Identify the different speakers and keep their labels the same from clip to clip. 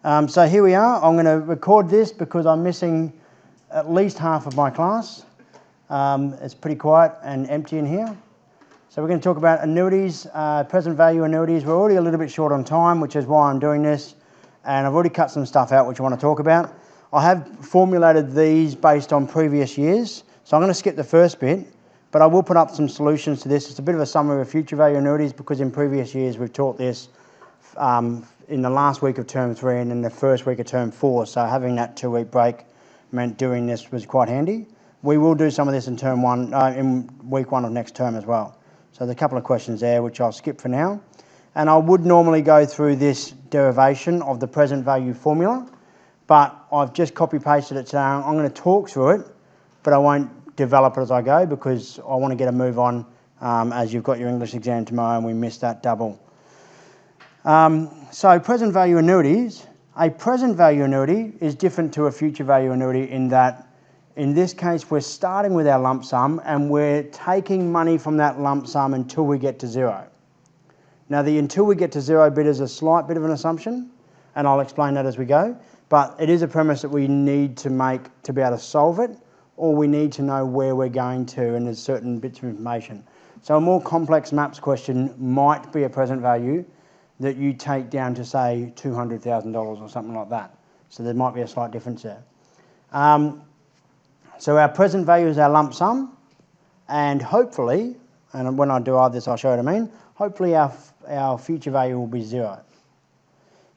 Speaker 1: So here we are. I'm going to record this because I'm missing at least half of my class. It's pretty quiet and empty in here. So we're going to talk about annuities, present value annuities. We're already a little bit short on time, which is why I'm doing this. And I've already cut some stuff out which I want to talk about. I have formulated these based on previous years. So I'm going to skip the first bit, but I will put up some solutions to this. It's a bit of a summary of future value annuities because in previous years we've taught this in the last week of term 3 and in the first week of term 4. So having that 2-week break meant doing this was quite handy. We will do some of this in term 1, in week 1 of next term as well. So there's a couple of questions there which I'll skip for now. And I would normally go through this derivation of the present value formula, but I've just copy pasted it today. I'm going to talk through it, but I won't develop it as I go because I want to get a move on as you've got your English exam tomorrow and we missed that double. So present value annuities. A present value annuity is different to a future value annuity in that in this case we're starting with our lump sum and we're taking money from that lump sum until we get to zero. Now the until we get to zero bit is a slight bit of an assumption and I'll explain that as we go, but it is a premise that we need to make to be able to solve it, or we need to know where we're going to and there's certain bits of information. So a more complex maps question might be a present value that you take down to say $200,000 or something like that. So there might be a slight difference there. So our present value is our lump sum, and hopefully, and when I derive this I'll show you what I mean, hopefully our future value will be zero.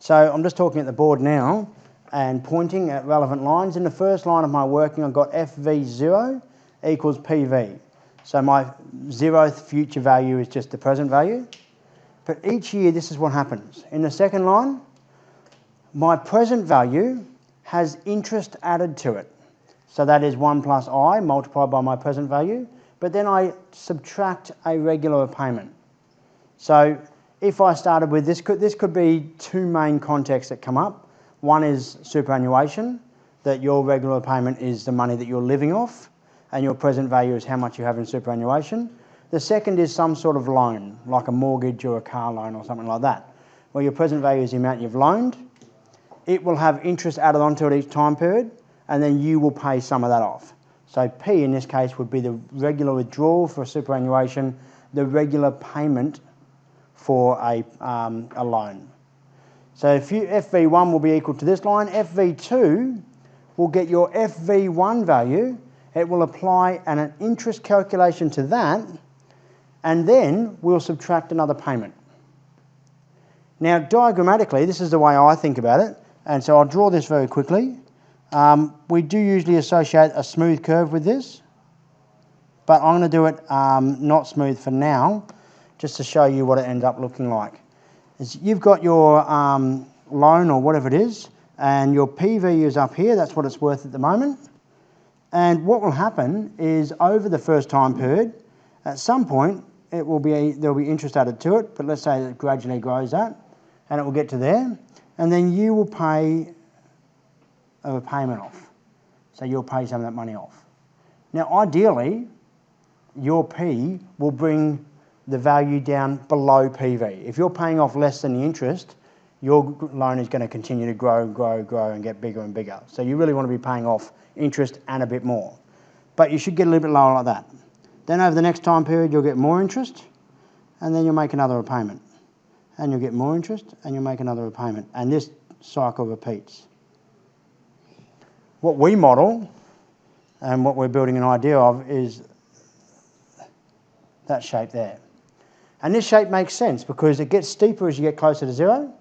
Speaker 1: So I'm just talking at the board now and pointing at relevant lines. In the first line of my working I've got FV0 equals PV. So my zeroth future value is just the present value. But each year this is what happens. In the second line, my present value has interest added to it. So that is 1 plus I multiplied by my present value. But then I subtract a regular payment. So if I started with this could be two main contexts that come up. One is superannuation, that your regular payment is the money that you're living off, and your present value is how much you have in superannuation. The second is some sort of loan, like a mortgage or a car loan or something like that, where your present value is the amount you've loaned. It will have interest added onto it each time period, and then you will pay some of that off. So P in this case would be the regular withdrawal for superannuation, the regular payment for a loan. So if FV1 will be equal to this line, FV2 will get your FV1 value. It will apply an interest calculation to that, and then we'll subtract another payment. Now diagrammatically, this is the way I think about it, and so I'll draw this very quickly. We do usually associate a smooth curve with this, but I'm going to do it not smooth for now, just to show you what it ends up looking like. You've got your loan or whatever it is, and your PV is up here, that's what it's worth at the moment. And what will happen is over the first time period, at some point there'll be interest added to it, but let's say it gradually grows that, and it will get to there, and then you will pay a payment off. So you'll pay some of that money off. Now ideally, your P will bring the value down below PV. If you're paying off less than the interest, your loan is going to continue to grow and get bigger and bigger. So you really want to be paying off interest and a bit more. But you should get a little bit lower like that. Then over the next time period you'll get more interest, and then you'll make another repayment. And you'll get more interest and you'll make another repayment. And this cycle repeats. What we model and what we're building an idea of is that shape there. And this shape makes sense because it gets steeper as you get closer to zero,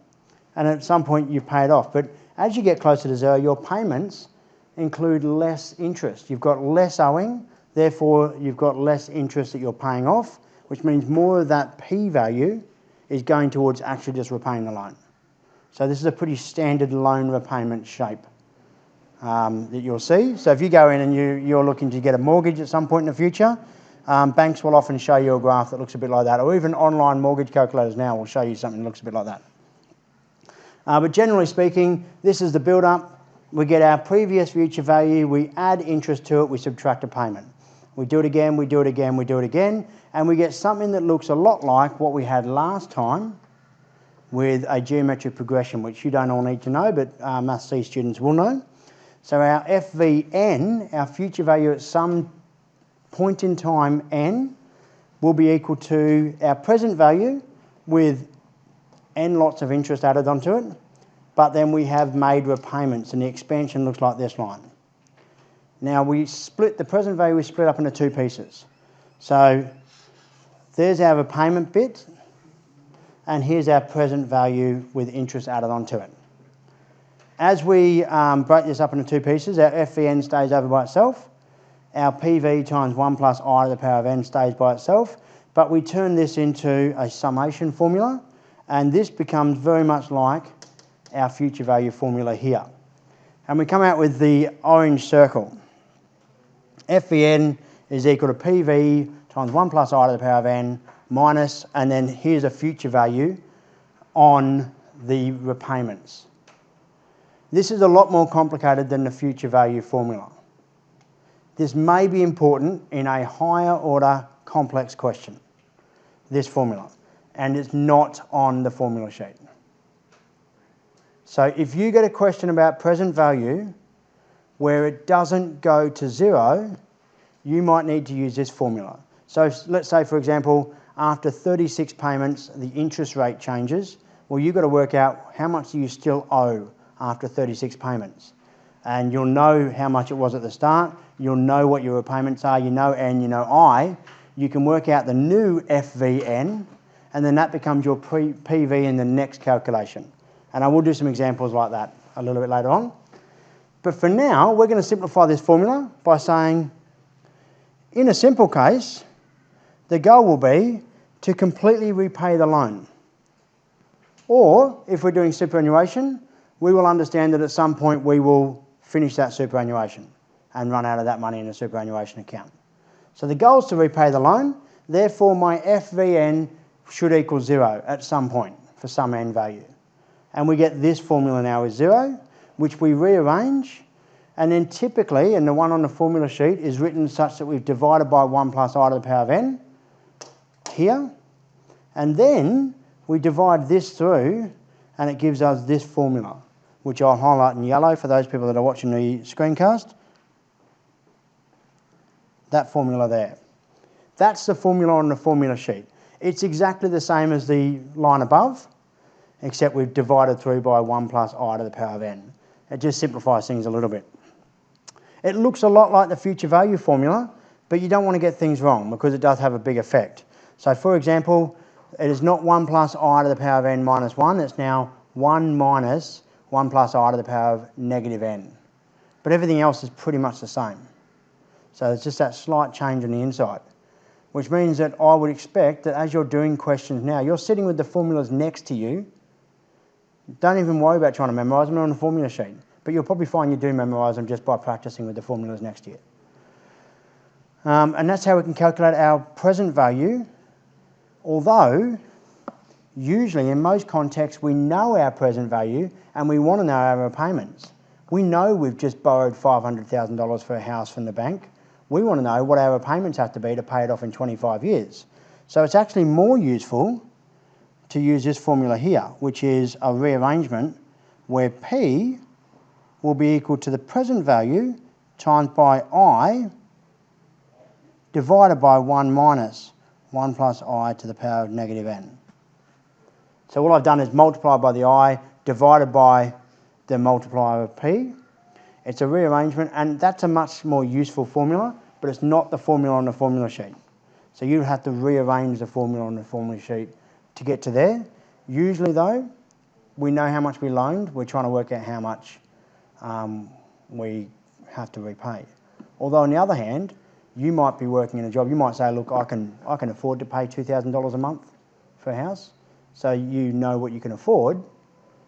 Speaker 1: and at some point you pay it off. But as you get closer to zero, your payments include less interest. You've got less owing, therefore you've got less interest that you're paying off, which means more of that P value is going towards actually just repaying the loan. So this is a pretty standard loan repayment shape that you'll see. So if you go in and you're looking to get a mortgage at some point in the future, banks will often show you a graph that looks a bit like that, or even online mortgage calculators now will show you something that looks a bit like that. But generally speaking, this is the build-up. We get our previous future value, we add interest to it, we subtract a payment. We do it again, we do it again, we do it again, and we get something that looks a lot like what we had last time, with a geometric progression, which you don't all need to know, but Maths C students will know. So our FVN, our future value at some point in time n, will be equal to our present value with n lots of interest added onto it, but then we have made repayments, and the expansion looks like this line. Now we split the present value, we split up into two pieces. So there's our repayment bit, and here's our present value with interest added onto it. As we break this up into two pieces, our FVN stays over by itself. Our PV times 1 plus I to the power of n stays by itself, but we turn this into a summation formula, and this becomes very much like our future value formula here. And we come out with the orange circle. FVN is equal to PV times 1 plus I to the power of n minus, and then here's a future value on the repayments. This is a lot more complicated than the future value formula. This may be important in a higher order complex question, this formula, and it's not on the formula sheet. So if you get a question about present value where it doesn't go to 0, you might need to use this formula. So let's say, for example, after 36 payments, the interest rate changes. Well, you've got to work out how much do you still owe after 36 payments. And you'll know how much it was at the start, you'll know what your repayments are, you know n, you know I. You can work out the new FVN, and then that becomes your PV in the next calculation. And I will do some examples like that a little bit later on. But for now, we're going to simplify this formula by saying, in a simple case, the goal will be to completely repay the loan. Or, if we're doing superannuation, we will understand that at some point we will finish that superannuation and run out of that money in a superannuation account. So the goal is to repay the loan, therefore my FVN should equal 0 at some point for some n value. And we get this formula now is 0, which we rearrange, and then typically, and the one on the formula sheet is written such that we've divided by 1 plus I to the power of n here, and then we divide this through and it gives us this formula, which I'll highlight in yellow for those people that are watching the screencast. That formula there. That's the formula on the formula sheet. It's exactly the same as the line above, except we've divided through by 1 plus I to the power of n. It just simplifies things a little bit. It looks a lot like the future value formula, but you don't want to get things wrong because it does have a big effect. So for example, it is not 1 plus I to the power of n minus 1, it's now 1 minus 1 plus I to the power of negative n. But everything else is pretty much the same. So it's just that slight change on the inside, which means that I would expect that as you're doing questions now, you're sitting with the formulas next to you. Don't even worry about trying to memorise them, they're on the formula sheet. But you'll probably find you do memorise them just by practising with the formulas next to you. And that's how we can calculate our present value, although usually in most contexts we know our present value and we want to know our repayments. We know we've just borrowed $500,000 for a house from the bank. We want to know what our repayments have to be to pay it off in 25 years. So it's actually more useful to use this formula here, which is a rearrangement where P will be equal to the present value times by I divided by 1 minus 1 plus I to the power of negative n. So all I've done is multiply by the I divided by the multiplier of P. It's a rearrangement, and that's a much more useful formula, but it's not the formula on the formula sheet. So you have to rearrange the formula on the formula sheet to get to there. Usually though, we know how much we loaned, we're trying to work out how much we have to repay. Although on the other hand, you might be working in a job, you might say, look, I can afford to pay $2,000 a month for a house. So you know what you can afford,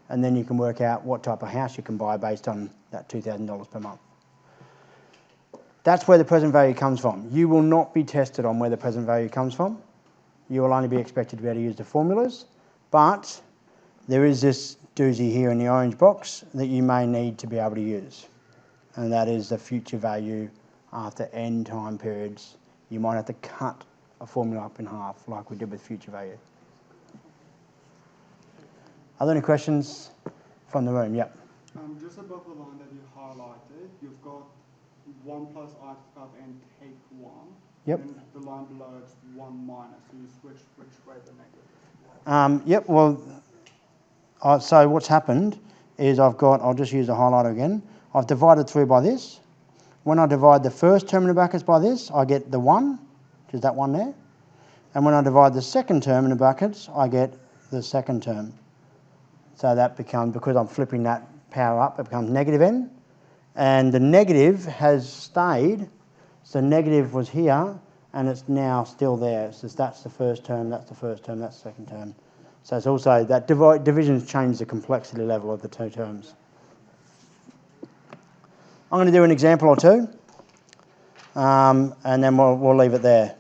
Speaker 1: and then you can work out what type of house you can buy based on that $2,000 per month. That's where the present value comes from. You will not be tested on where the present value comes from. You will only be expected to be able to use the formulas, but there is this doozy here in the orange box that you may need to be able to use, and that is the future value after n time periods. You might have to cut a formula up in half like we did with future value. Are there any questions from the room? Yep.
Speaker 2: Just above the line that you highlighted, you've got 1 plus I to the power of n take 1.
Speaker 1: Yep.
Speaker 2: And the line below it's 1 minus, so you switch which way the negative.
Speaker 1: Yep, well, so what's happened is I'll just use the highlighter again. I've divided through by this. When I divide the first term in the brackets by this, I get the 1, which is that one there. And when I divide the second term in the brackets, I get the second term. So that becomes, because I'm flipping that power up, it becomes negative n. And the negative has stayed. So negative was here, and it's now still there. So that's the first term, that's the first term, that's the second term. So it's also, that division's changed the complexity level of the two terms. I'm going to do an example or two, and then we'll leave it there.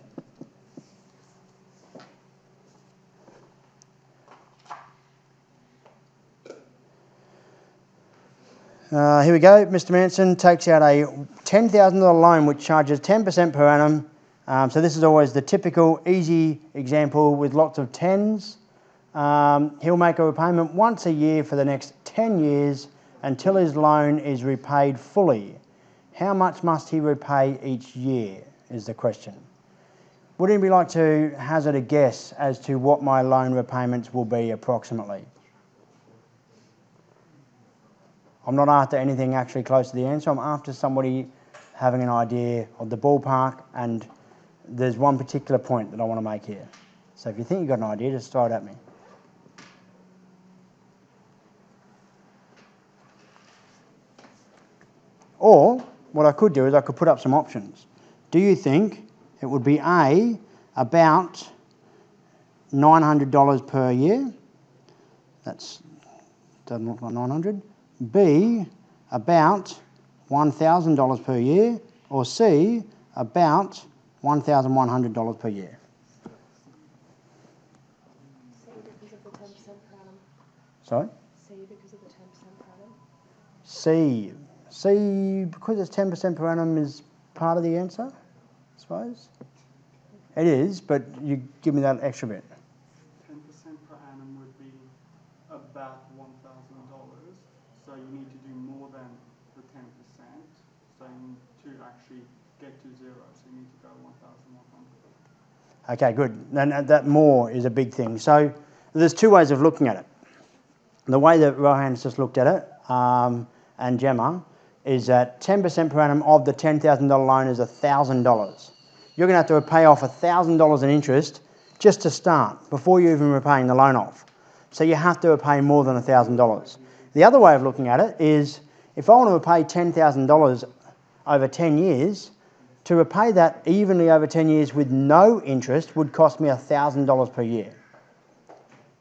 Speaker 1: Here we go. Mr. Manson takes out a $10,000 loan which charges 10% per annum. So this is always the typical easy example with lots of tens. He'll make a repayment once a year for the next 10 years until his loan is repaid fully. How much must he repay each year is the question. Would anybody like to hazard a guess as to what my loan repayments will be approximately? I'm not after anything actually close to the answer. I'm after somebody having an idea of the ballpark, and there's one particular point that I want to make here. So if you think you've got an idea, just throw it at me. Or what I could do is I could put up some options. Do you think it would be A, about $900 per year? That doesn't look like 900. B, about $1,000 per year, or C, about $1,100 per year.
Speaker 3: C because of the 10% per annum.
Speaker 1: Sorry?
Speaker 3: C because of the 10% per annum.
Speaker 1: C because it's 10% per annum is part of the answer, I suppose. It is, but you give me that extra bit.
Speaker 2: 10% per annum would be about $1,000. So you need to do more than the 10%. So to actually get to 0, so you need to go 1,100.
Speaker 1: Okay, good. And that more is a big thing. So there's two ways of looking at it. The way that Rohan's just looked at it, and Gemma, is that 10% per annum of the $10,000 loan is $1,000. You're going to have to pay off $1,000 in interest just to start, before you're even repaying the loan off. So you have to repay more than $1,000. The other way of looking at it is, if I want to repay $10,000 over 10 years, to repay that evenly over 10 years with no interest would cost me $1,000 per year.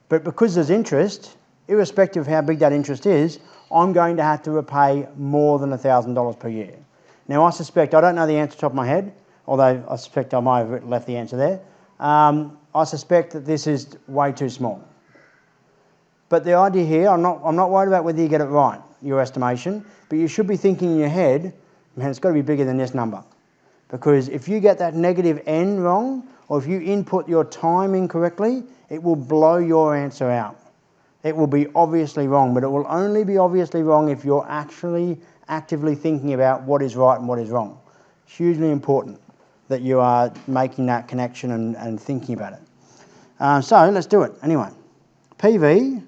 Speaker 1: But because there's interest, irrespective of how big that interest is, I'm going to have to repay more than $1,000 per year. Now I suspect, I don't know the answer off the top of my head, although I suspect I might have left the answer there. I suspect that this is way too small. But the idea here, I'm not worried about whether you get it right, your estimation, but you should be thinking in your head, man, it's got to be bigger than this number. Because if you get that negative n wrong, or if you input your time incorrectly, it will blow your answer out. It will be obviously wrong, but it will only be obviously wrong if you're actually actively thinking about what is right and what is wrong. It's hugely important that you are making that connection and thinking about it. So let's do it anyway. PV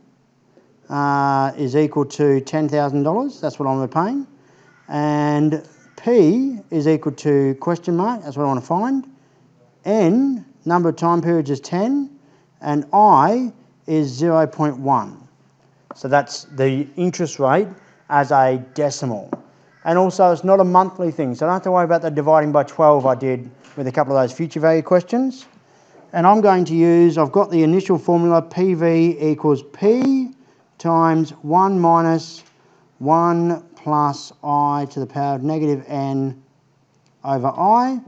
Speaker 1: is equal to $10,000, that's what I'm repaying. And P is equal to question mark, that's what I want to find. N, number of time periods is 10, and I is 0.1. So that's the interest rate as a decimal. And also it's not a monthly thing, so I don't have to worry about the dividing by 12 I did with a couple of those future value questions. And I'm going to use, I've got the initial formula, PV equals P times 1 minus 1 plus I to the power of negative n over I.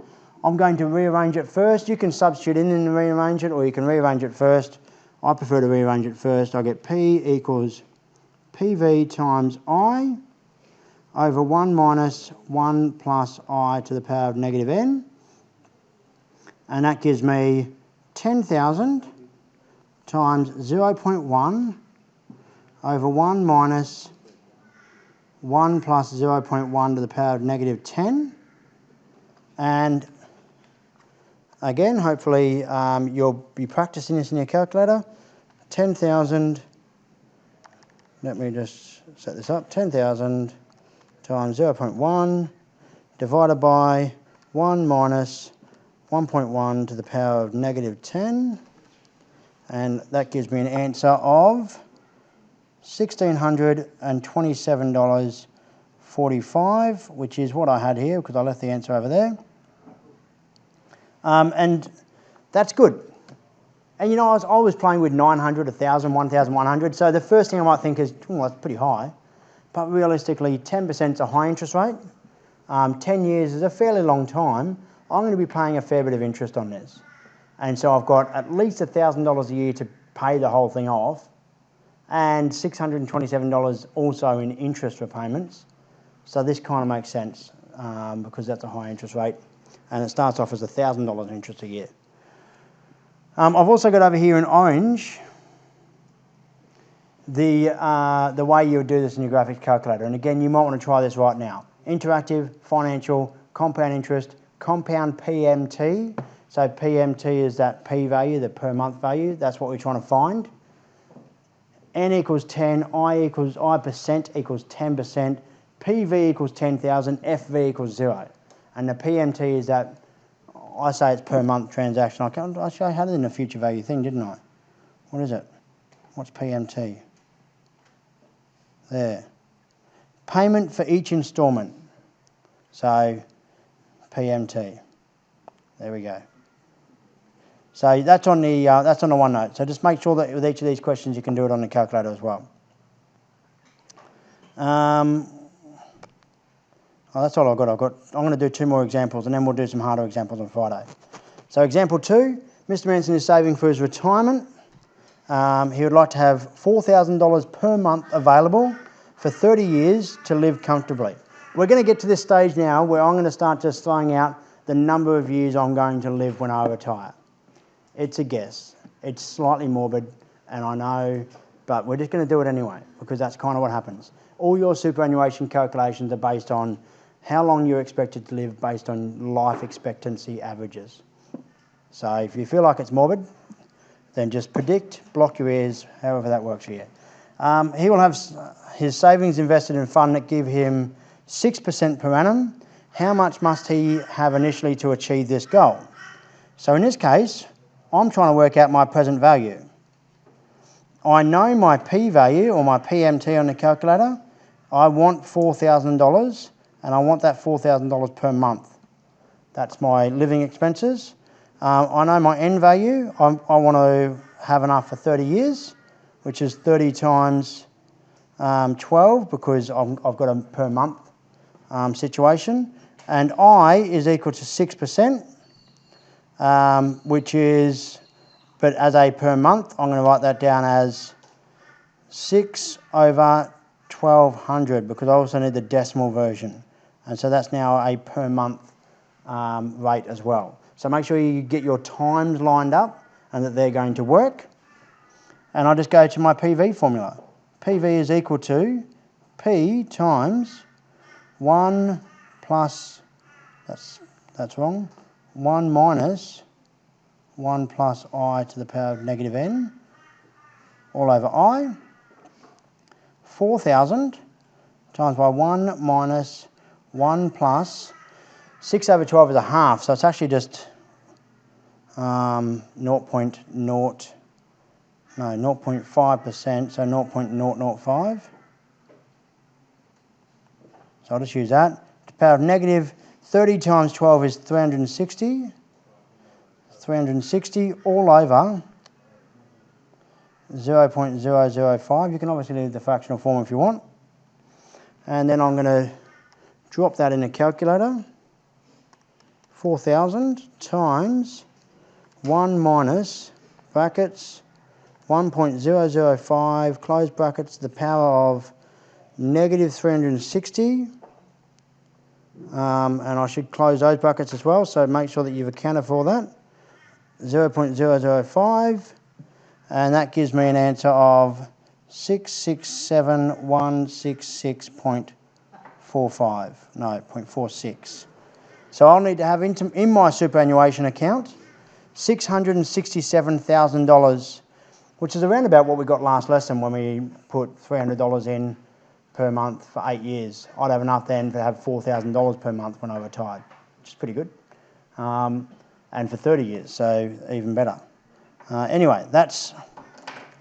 Speaker 1: I'm going to rearrange it first. You can substitute in and rearrange it, or you can rearrange it first. I prefer to rearrange it first. I get P equals PV times I over 1 minus 1 plus I to the power of negative n. And that gives me 10,000 times 0.1 over 1 minus 1 plus 0.1 to the power of negative 10. And again, hopefully you'll be practicing this in your calculator. 10,000, let me just set this up, 10,000 times 0.1 divided by 1 minus 1.1 to the power of negative 10. And that gives me an answer of $1,627.45, which is what I had here because I left the answer over there. And that's good. And you know, I was playing with 900, 1,000, 1,100. So the first thing I might think is, well, that's pretty high. But realistically, 10% is a high interest rate. 10 years is a fairly long time. I'm going to be paying a fair bit of interest on this. And so I've got at least $1,000 a year to pay the whole thing off, and $627 also in interest repayments. So this kind of makes sense because that's a high interest rate, and it starts off as $1,000 in interest a year. I've also got over here in orange the way you would do this in your graphics calculator. And again, you might want to try this right now. Interactive, financial, compound interest, compound PMT. So PMT is that P value, the per month value. That's what we're trying to find. N equals 10, I percent equals 10%, PV equals 10,000, FV equals 0. And the PMT is that, I say it's per month transaction. I had it in a future value thing, didn't I? What is it? What's PMT? There. Payment for each instalment. So PMT. There we go. So that's on the OneNote. So just make sure that with each of these questions you can do it on the calculator as well. That's all I've got. I'm going to do 2 more examples and then we'll do some harder examples on Friday. So example 2, Mr. Manson is saving for his retirement. He would like to have $4,000 per month available for 30 years to live comfortably. We're going to get to this stage now where I'm going to start just throwing out the number of years I'm going to live when I retire. It's a guess. It's slightly morbid, and I know, but we're just going to do it anyway because that's kind of what happens. All your superannuation calculations are based on how long you're expected to live based on life expectancy averages. So if you feel like it's morbid, then just predict, block your ears, however that works for you. He will have his savings invested in a fund that give him 6% per annum. How much must he have initially to achieve this goal? So in this case, I'm trying to work out my present value. I know my P value or my PMT on the calculator. I want $4,000 and I want that $4,000 per month. That's my living expenses. I know my N value. I want to have enough for 30 years, which is 30 times 12 because I've got a per month situation. And I is equal to 6%. Which is, but as a per month, I'm going to write that down as 6 over 1,200 because I also need the decimal version. And so that's now a per month rate as well. So make sure you get your times lined up and that they're going to work. And I'll just go to my PV formula. PV is equal to P times 1 plus, that's wrong, 1 minus 1 plus I to the power of negative n all over I. 4,000 times by 1 minus 1 plus 6 over 12 is a half, so it's actually just 0.5%, so 0.005. So I'll just use that. The power of negative 30 times 12 is 360. 360 all over 0.005. You can obviously leave the fractional form if you want. And then I'm going to drop that in a calculator. 4,000 times 1 minus brackets 1.005 close brackets to the power of negative 360. And I should close those brackets as well, so make sure that you've accounted for that. 0.005, and that gives me an answer of 667,166.45. No, 0.46. So I'll need to have in my superannuation account $667,000, which is around about what we got last lesson when we put $300 in per month for 8 years. I'd have enough then to have $4,000 per month when I retired, which is pretty good. And for 30 years, so even better. Anyway, that's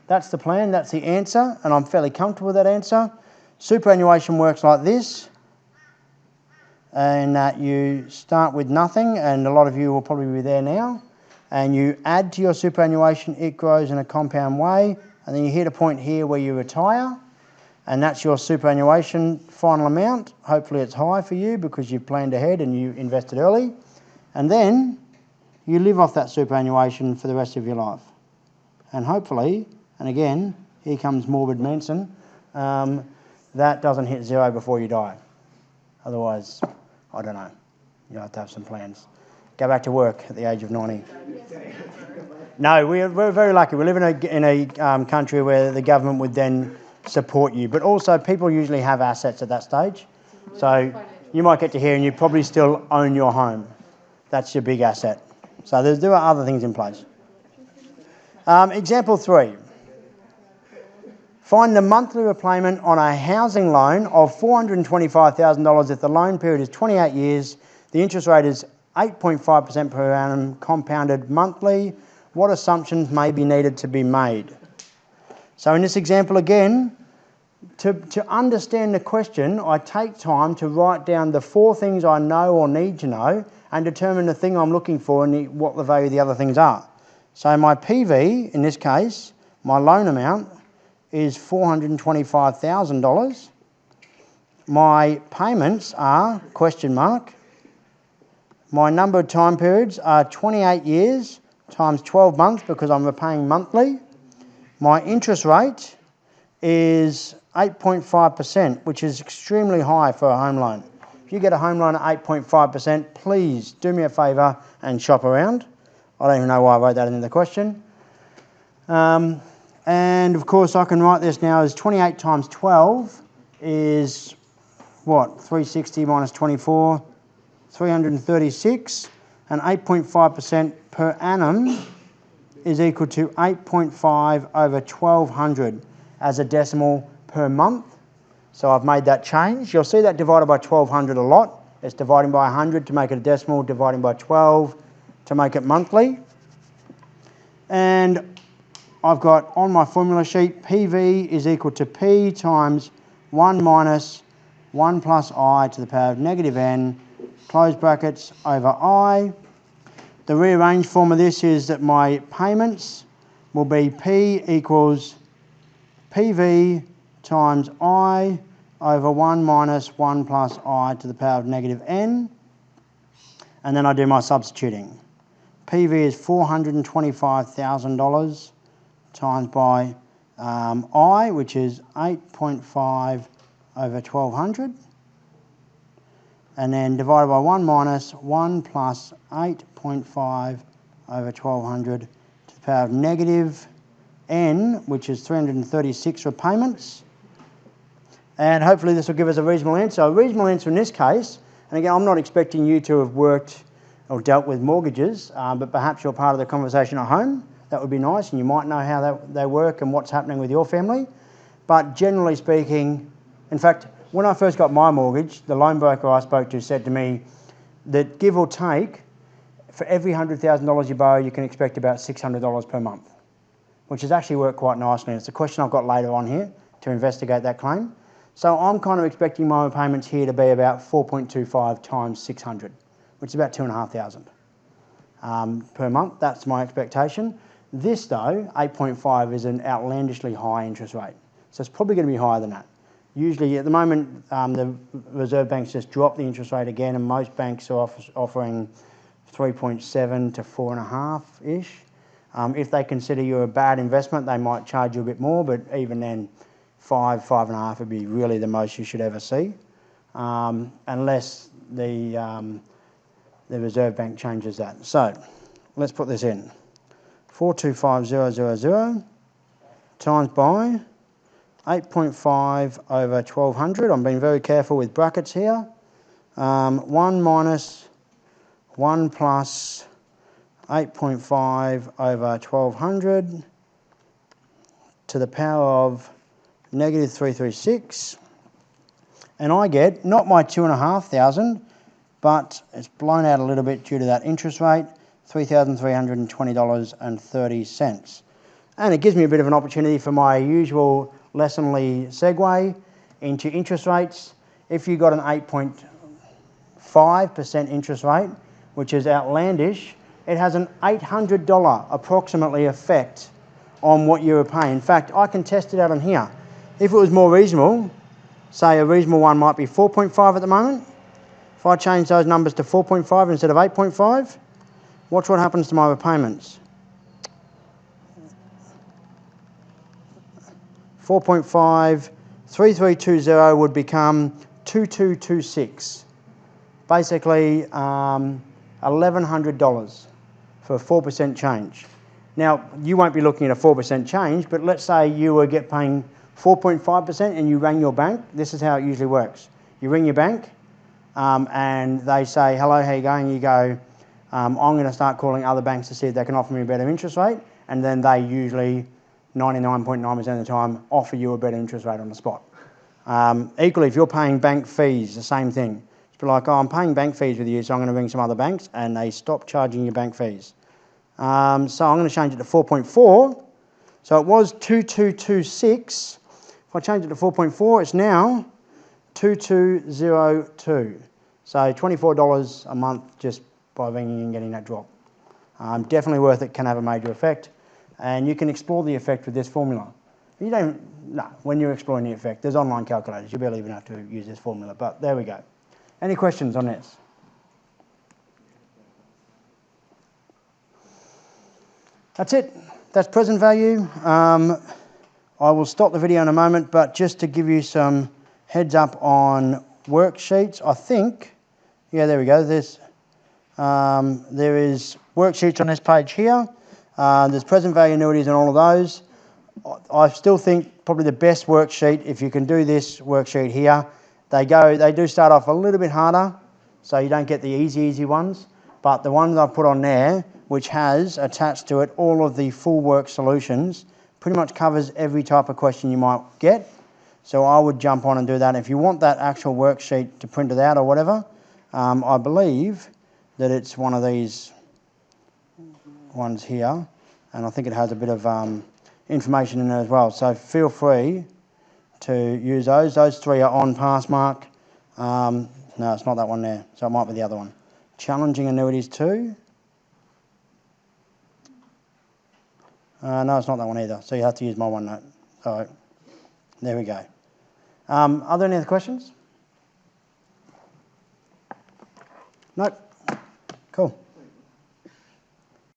Speaker 1: the plan, that's the answer, and I'm fairly comfortable with that answer. Superannuation works like this, and that you start with nothing, and a lot of you will probably be there now, and you add to your superannuation, it grows in a compound way, and then you hit a point here where you retire, and that's your superannuation final amount. Hopefully it's high for you because you've planned ahead and you invested early, and then you live off that superannuation for the rest of your life. And hopefully, and again, here comes morbid Manson, that doesn't hit zero before you die. Otherwise, I don't know, you'll have to have some plans. Go back to work at the age of 90. No, we're very lucky. We live in a country where the government would then support you, but also people usually have assets at that stage. So you might get to here and you probably still own your home. That's your big asset. So there are other things in place. Example 3. Find the monthly repayment on a housing loan of $425,000 if the loan period is 28 years. The interest rate is 8.5% per annum compounded monthly. What assumptions may be needed to be made? So in this example again, to understand the question, I take time to write down the 4 things I know or need to know and determine the thing I'm looking for and what the value of the other things are. So my PV, in this case, my loan amount, is $425,000. My payments are, question mark. My number of time periods are 28 years times 12 months because I'm repaying monthly. My interest rate is 8.5%, which is extremely high for a home loan. If you get a home loan at 8.5%, please do me a favour and shop around. I don't even know why I wrote that in the question. And of course I can write this now as 28 times 12 is what? 360 minus 24, 336, and 8.5% per annum is equal to 8.5 over 1200 as a decimal per month. So I've made that change. You'll see that divided by 1200 a lot. It's dividing by 100 to make it a decimal, dividing by 12 to make it monthly. And I've got on my formula sheet, PV is equal to P times 1 minus 1 plus I to the power of negative n, close brackets, over I. The rearranged form of this is that my payments will be P equals PV times I over 1 minus 1 plus I to the power of negative n. And then I do my substituting. PV is $425,000 times by I, which is 8.5 over 1200. And then divided by 1 minus 1 plus 8.5 over 1200 to the power of negative n, which is 336 repayments. And hopefully this will give us a reasonable answer. A reasonable answer in this case, and again, I'm not expecting you to have worked or dealt with mortgages, but perhaps you're part of the conversation at home. That would be nice, and you might know how they work and what's happening with your family. But generally speaking, in fact, when I first got my mortgage, the loan broker I spoke to said to me that give or take, for every $100,000 you borrow, you can expect about $600 per month, which has actually worked quite nicely. It's a question I've got later on here to investigate that claim. So I'm kind of expecting my repayments here to be about 4.25 times 600, which is about $2,500 per month. That's my expectation. This though, 8.5 is an outlandishly high interest rate. So it's probably going to be higher than that. Usually at the moment, the Reserve Bank's just dropped the interest rate again, and most banks are offering 3.7 to 4.5-ish. If they consider you a bad investment, they might charge you a bit more, but even then, 5.5 would be really the most you should ever see, unless the Reserve Bank changes that. So let's put this in. 425,000 times by 8.5 over 1200. I'm being very careful with brackets here. 1 minus 1 plus 8.5 over 1200 to the power of negative 336. And I get, not my 2,500, but it's blown out a little bit due to that interest rate, $3,320.30. And it gives me a bit of an opportunity for my usual lessonly segue into interest rates. If you got an 8.5% interest rate, which is outlandish, it has an $800 approximately effect on what you were paying. In fact, I can test it out on here. If it was more reasonable, say a reasonable one might be 4.5 at the moment. If I change those numbers to 4.5 instead of 8.5, watch what happens to my repayments. 4.5, 3320 would become 2226. Basically, $1,100 for a 4% change. Now, you won't be looking at a 4% change, but let's say you were paying 4.5% and you rang your bank. This is how it usually works. You ring your bank and they say, hello, how you going? You go, I'm going to start calling other banks to see if they can offer me a better interest rate. And then they usually, 99.9% of the time, offer you a better interest rate on the spot. Equally, if you're paying bank fees, the same thing. It's like, oh, I'm paying bank fees with you, so I'm going to ring some other banks, and they stop charging you bank fees. So I'm going to change it to 4.4. So it was 2226. If I change it to 4.4, it's now 2202. So $24 a month just by ringing and getting that drop. Definitely worth it, can have a major effect. And you can explore the effect with this formula. When you're exploring the effect, there's online calculators. You barely even have to use this formula, but there we go. Any questions on this? That's it. That's present value. I will stop the video in a moment, but just to give you some heads up on worksheets, I think, yeah, there we go. There is worksheets on this page here. There's present value annuities and all of those. I still think probably the best worksheet, if you can do this worksheet here, they do start off a little bit harder, so you don't get the easy ones, but the one that I've put on there, which has attached to it all of the full work solutions, pretty much covers every type of question you might get. So I would jump on and do that. If you want that actual worksheet to print it out or whatever, I believe that it's one of these ones here, and I think it has a bit of information in there as well. So feel free to use those. Those three are on pass mark. No, it's not that one there, so it might be the other one. Challenging annuities too. No, it's not that one either, so you have to use my OneNote. So there we go. Are there any other questions? Nope. Cool.